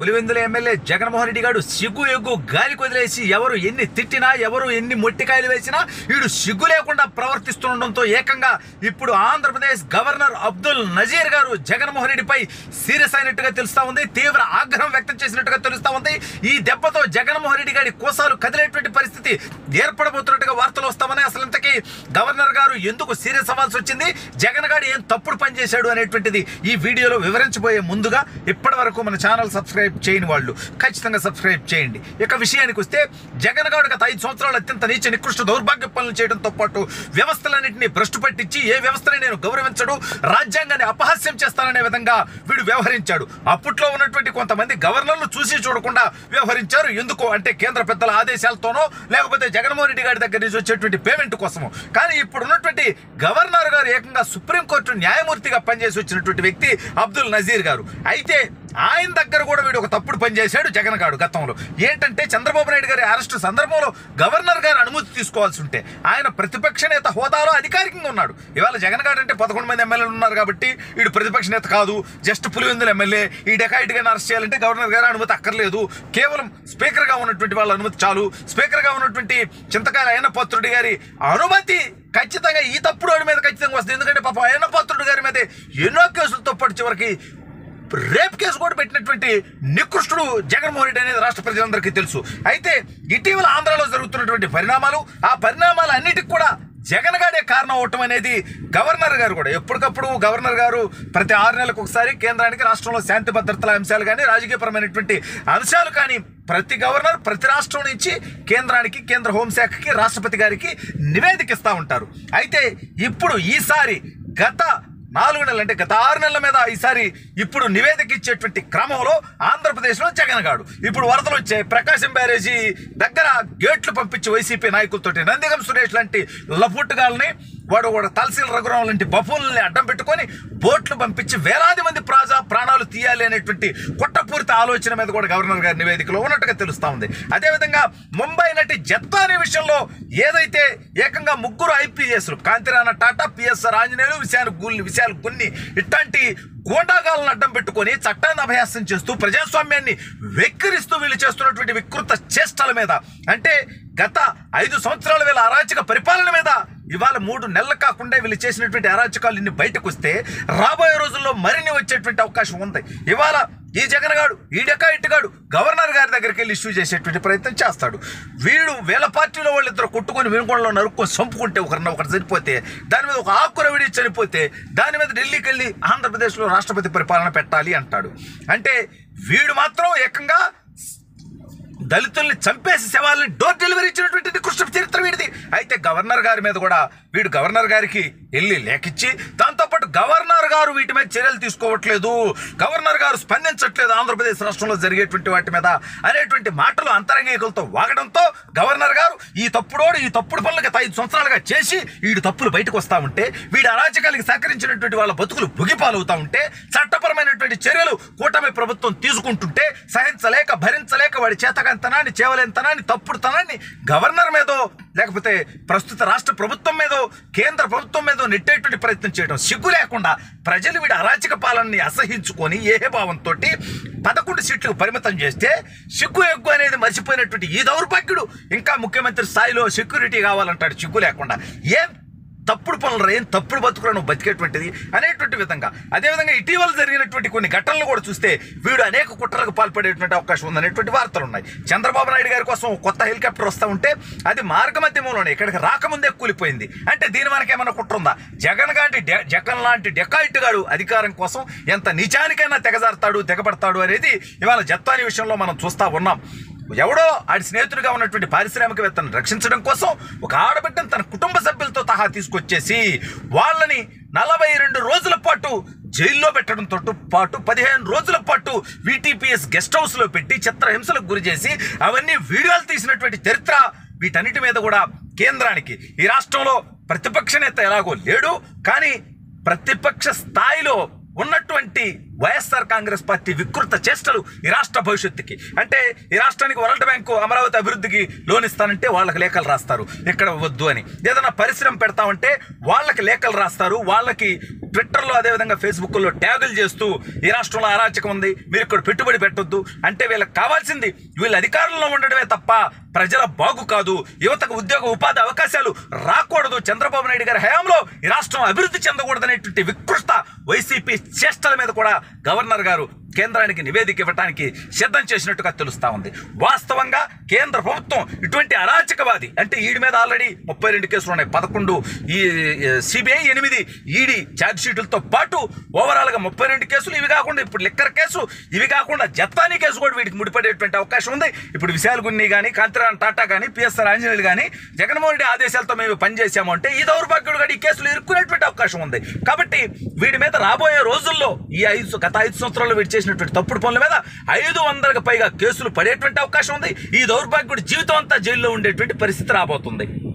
Pulivendula MLA Jaganmohan Reddy గారు సిగ్గు egg గాలికి వదిలేసి ఎవరు ఎన్ని తిట్టినా ఎవరు ఎన్ని మొట్టికాయలు వేసినా వీడు సిగ్గు లేకుండా ప్రవర్తిస్తుండడంతో ఏకంగా ఇప్పుడు ఆంధ్రప్రదేశ్ గవర్నర్ అబ్దుల్ నజీర్ గారు జగన్మోహన్ రెడ్డిపై సీరియస్ అయినట్టుగా తెలుస్తా ఉంది. తీవ్ర ఆగ్రహం వ్యక్తం చేసినట్టుగా తెలుస్తా ఉంది. ఈ దెబ్బతో జగన్మోహన్ రెడ్డి గారి కోసాలు కదిలేటువంటి పరిస్థితి ఏర్పడబోతున్నట్టుగా వార్తలు వస్తామని, అసలు ఇంతకీ గవర్నర్ గారు ఎందుకు సీరియస్ అవ్వాల్సి వచ్చింది, జగన్ గారు ఏం తప్పుడు పని చేశాడు అనేటువంటిది ఈ వీడియోలో వివరించబోయే ముందుగా ఇప్పటి వరకు మన ఛానల్ సబ్స్క్రైబ్ చేయని వాళ్ళు ఖచ్చితంగా సబ్స్క్రైబ్ చేయండి. ఇక విషయానికి వస్తే జగన్ గారు గత 5 సంవత్సరాలు అత్యంత నీచ నికృష్ట దౌర్భాగ్య పనులు చేయడంతో పాటు వ్యవస్థలన్నింటినీ భ్రష్టు పట్టించి ఏ వ్యవస్థని నేను గౌరవించడు, రాజ్యాంగాన్ని అపహాస్యం చేస్తాననే విధంగా వీడు వ్యవహరించాడు. అప్పట్లో ఉన్నటువంటి కొంతమంది గవర్నర్లు చూసి చూడకుండా వ్యవహరించారు. ఎందుకు అంటే కేంద్ర పెద్దల ఆదేశాలతోనో లేకపోతే జగన్మోహన్ రెడ్డి గారి దగ్గర నుంచి వచ్చేటువంటి పేమెంట్ కోసము. కానీ ఇప్పుడు ఉన్నటువంటి గవర్నర్ గారు ఏకంగా సుప్రీంకోర్టు న్యాయమూర్తిగా పనిచేసి వచ్చినటువంటి వ్యక్తి అబ్దుల్ నజీర్ గారు. అయితే ఆయన దగ్గర కూడా వీడు ఒక తప్పుడు పని చేశాడు జగన్ గారు గతంలో. ఏంటంటే చంద్రబాబు నాయుడు గారి అరెస్టు సందర్భంలో గవర్నర్ గారు అనుమతి తీసుకోవాల్సి ఉంటే ఆయన ప్రతిపక్ష నేత హోదాలో అధికారికంగా ఉన్నాడు. ఇవాళ జగన్ గారు అంటే 11 మంది ఎమ్మెల్యేలు ఉన్నారు కాబట్టి వీడు ప్రతిపక్ష నేత కాదు, జస్ట్ పులివెందుల ఎమ్మెల్యే. ఈ డెకాయిట్ గారిని అరెస్ట్ చేయాలంటే గవర్నర్ గారు అనుమతి అక్కర్లేదు, కేవలం స్పీకర్గా ఉన్నటువంటి వాళ్ళ అనుమతి చాలు. స్పీకర్గా ఉన్నటువంటి చింతకాయల అయ్యన్నపాత్రుడి గారి అనుమతి ఖచ్చితంగా ఈ తప్పుడు వాడి మీద ఖచ్చితంగా వస్తుంది. ఎందుకంటే పాప అయ్యన్నపాత్రుడి గారి మీద ఎన్నో కేసులతో పాటు చివరికి రేప్ కేసు కూడా పెట్టినటువంటి నికృష్టుడు జగన్మోహన్ రెడ్డి అనేది రాష్ట్ర ప్రజలందరికీ తెలుసు. అయితే ఇటీవల ఆంధ్రాలో జరుగుతున్నటువంటి పరిణామాలు, ఆ పరిణామాలు అన్నిటికి కూడా జగన్ గారే కారణం అవటం అనేది గవర్నర్ గారు కూడా ఎప్పటికప్పుడు గవర్నర్ గారు ప్రతి 6 నెలలకు ఒకసారి కేంద్రానికి రాష్ట్రంలో శాంతి భద్రతల అంశాలు కానీ రాజకీయపరమైనటువంటి అంశాలు కానీ ప్రతి గవర్నర్ ప్రతి రాష్ట్రం నుంచి కేంద్రానికి, కేంద్ర హోంశాఖకి, రాష్ట్రపతి గారికి నివేదిక ఇస్తూ ఉంటారు. అయితే ఇప్పుడు ఈసారి గత 4 నెలలు అంటే గత 6 నెలల మీద ఈసారి ఇప్పుడు నివేదిక ఇచ్చేటువంటి క్రమంలో ఆంధ్రప్రదేశ్లో జగన్ గారు ఇప్పుడు వరదలు వచ్చాయి. ప్రకాశం బ్యారేజీ దగ్గర గేట్లు పంపించి వైసీపీ నాయకులతోటి నందిగం సురేష్ లాంటి లఫుట్టుగాల్ని వాడు తలసీల రఘురాం లాంటి బఫూల్ని అడ్డం పెట్టుకొని బోట్లు పంపించి వేలాది మంది ప్రాణాలు తీయాలి అనేటువంటి కుట్రపూరిత ఆలోచన మీద కూడా గవర్నర్ గారి నివేదికలో ఉన్నట్టుగా తెలుస్తా ఉంది. అదేవిధంగా ముంబై నటి జత్వానీ విషయంలో ఏదైతే ఏకంగా 3 ఐపీఎస్లు కాంతిరాణ టాటా, పిఎస్ఆర్ ఆంజనేయులు, విశాల్ గున్ని ఇట్లాంటి గోండాగాలను అడ్డం పెట్టుకొని చట్టాన్ని అభయాసం చేస్తూ ప్రజాస్వామ్యాన్ని వెక్కిరిస్తూ వీళ్ళు చేస్తున్నటువంటి వికృత చేష్టల మీద, అంటే గత 5 సంవత్సరాల వీళ్ళ అరాచక పరిపాలన మీద ఇవాళ 3 నెలలు కాకుండా వీళ్ళు చేసినటువంటి అరాచకాలు ఇన్ని బయటకు వస్తే రాబోయే రోజుల్లో మరిన్ని వచ్చేటువంటి అవకాశం ఉంది. ఇవాళ ఈ జగన్ గాడు, ఈ డెకాయిట్ గాడు గవర్నర్ గారి దగ్గరికి వెళ్ళి ఇష్యూ చేసేటువంటి ప్రయత్నం చేస్తాడు. వీళ్ళ పార్టీలో వాళ్ళిద్దరు కొట్టుకొని వినుకొండలో నరుక్కొని చంపుకుంటే ఒకరు చనిపోతే, దాని మీద ఒక ఆకుర విడి చనిపోతే దాని మీద ఢిల్లీకి వెళ్ళి ఆంధ్రప్రదేశ్లో రాష్ట్రపతి పరిపాలన పెట్టాలి అంటాడు. అంటే వీడు మాత్రం ఏకంగా దళితుల్ని చంపేసి శవాలని డోర్ డెలివరీ ఇచ్చినటువంటి నికృష్ట చరిత్ర వీడిది. అయితే గవర్నర్ గారి మీద కూడా వీడు గవర్నర్ గారికి వెళ్ళి లేఖిచ్చి దాంతోపాటు గవర్నర్ గారు వీటి మీద చర్యలు తీసుకోవట్లేదు, గవర్నర్ గారు స్పందించట్లేదు ఆంధ్రప్రదేశ్ రాష్ట్రంలో జరిగేటువంటి వాటి మీద అనేటువంటి మాటలు అంతరంగికులతో వాగడంతో గవర్నర్ గారు ఈ తప్పుడు పనులకి 5 సంవత్సరాలుగా చేసి వీడు తప్పులు బయటకు వస్తూ ఉంటే, వీడి అరాచకాలకి సహకరించినటువంటి వాళ్ళ బతుకులు భుగిపాలవుతూ ఉంటే, చట్టపరమైనటువంటి చర్యలు కూటమి ప్రభుత్వం తీసుకుంటుంటే సహించలేక భరించలేక వాడి చేతకంతనాన్ని, చేవలేంతనాన్ని, తప్పుడుతనాన్ని గవర్నర్ మీదో లేకపోతే ప్రస్తుత రాష్ట్ర ప్రభుత్వం మీదో కేంద్ర ప్రభుత్వం మీదో నెట్టేటువంటి ప్రయత్నం చేయడం సిగ్గు లేకుండా ప్రజలు వీడి అరాచక పాలనని అసహించుకొని ఏహభావంతో 11 సీట్లకు పరిమితం చేస్తే సిగ్గు ఎగ్గు అనేది మర్చిపోయినటువంటి ఈ దౌర్భాగ్యుడు ఇంకా ముఖ్యమంత్రి స్థాయిలో సెక్యూరిటీ కావాలంటాడు సిగ్గు లేకుండా. ఏం తప్పుడు పనులు, ఏం తప్పుడు బతుకులను బతికేటువంటిది అనేటువంటి విధంగా. అదేవిధంగా ఇటీవల జరిగినటువంటి కొన్ని ఘటనలు కూడా చూస్తే వీడు అనేక కుట్రలకు పాల్పడేటువంటి అవకాశం ఉందనేటువంటి వార్తలు ఉన్నాయి. చంద్రబాబు నాయుడు గారి కోసం కొత్త హెలికాప్టర్ వస్తూ ఉంటే అది మార్గమధ్యమంలోనే ఇక్కడికి రాకముందే కూలిపోయింది. అంటే దీని మనకి ఏమైనా కుట్ర ఉందా? జగన్ లాంటి డెకాయిట్ గాడు అధికారం కోసం ఎంత నిజానికైనా తెగబడతాడు అనేది ఇవాళ జత్వానీ విషయంలో మనం చూస్తూ ఉన్నాం. ఎవడో ఆడి స్నేహితుడిగా ఉన్నటువంటి పారిశ్రామికవేత్తను రక్షించడం కోసం ఒక ఆడబిడ్డను తన కుటుంబ సభ్యులతో సహా తీసుకొచ్చేసి వాళ్ళని 42 రోజుల పాటు జైల్లో పెట్టడంతో పాటు 15 రోజుల పాటు వీటీపీఎస్ గెస్ట్ హౌస్లో పెట్టి చిత్రహింసలకు గురి చేసి అవన్నీ వీడియోలు తీసినటువంటి చరిత్ర. వీటన్నిటి మీద కూడా కేంద్రానికి ఈ రాష్ట్రంలో ప్రతిపక్ష నేత ఎలాగో లేడు, కానీ ప్రతిపక్ష స్థాయిలో ఉన్నటువంటి వైఎస్ఆర్ కాంగ్రెస్ పార్టీ వికృత చేష్టలు ఈ రాష్ట్ర భవిష్యత్తుకి. అంటే ఈ రాష్ట్రానికి వరల్డ్ బ్యాంకు అమరావతి అభివృద్ధికి లోన్ ఇస్తానంటే వాళ్ళకి లేఖలు రాస్తారు ఇక్కడ వద్దు అని. ఏదైనా పరిశ్రమ పెడతామంటే వాళ్ళకి లేఖలు రాస్తారు. వాళ్ళకి ట్విట్టర్లో అదేవిధంగా ఫేస్బుక్లో ట్యాగులు చేస్తూ ఈ రాష్ట్రంలో అరాచకం ఉంది, మీరు ఇక్కడ పెట్టుబడి పెట్టొద్దు అంటే వీళ్ళకి కావాల్సింది వీళ్ళు అధికారంలో ఉండడమే తప్ప ప్రజల బాగు కాదు, యువతకు ఉద్యోగ ఉపాధి అవకాశాలు రాకూడదు, చంద్రబాబు నాయుడు గారి హయాంలో ఈ రాష్ట్రం అభివృద్ధి చెందకూడదనేటువంటి వికృత వైసీపీ చేష్టల మీద కూడా గవర్నర్ గారు కేంద్రానికి నివేదిక ఇవ్వడానికి సిద్ధం చేసినట్టుగా తెలుస్తా ఉంది. వాస్తవంగా కేంద్ర ప్రభుత్వం ఇటువంటి అరాచకవాది అంటే ఈడి మీద ఆల్రెడీ 32 కేసులు ఉన్నాయి, 11 ఈ సిబిఐ 8 ఈడీ ఛార్జ్ షీట్లతో పాటు ఓవరాల్గా 32 కేసులు. ఇవి కాకుండా ఇప్పుడు లిక్కర్ కేసు, ఇవి కాకుండా జత్తానీ కేసు కూడా వీటికి ముడిపడేటువంటి అవకాశం ఉంది. ఇప్పుడు విశాల్ గున్ని కానీ, కాంతిరామ్ టాటా కానీ, పిఎస్ఆర్ ఆంజనేయులు కానీ జగన్మోహన్ రెడ్డి ఆదేశాలతో మేము పనిచేసాము అంటే ఈ దౌర్భాగ్యుడు కూడా ఈ కేసులు ఇరుక్కునేటువంటి అవకాశం ఉంది. కాబట్టి వీడి మీద రాబోయే రోజుల్లో ఈ గత 5 సంవత్సరాల్లో వీడి చేసినటువంటి తప్పుడు పనుల మీద 500కు పైగా కేసులు పడేటువంటి అవకాశం ఉంది. ఈ దౌర్భాగ్యుడి జీవితం అంతా జైల్లో ఉండేటువంటి పరిస్థితి రాబోతుంది.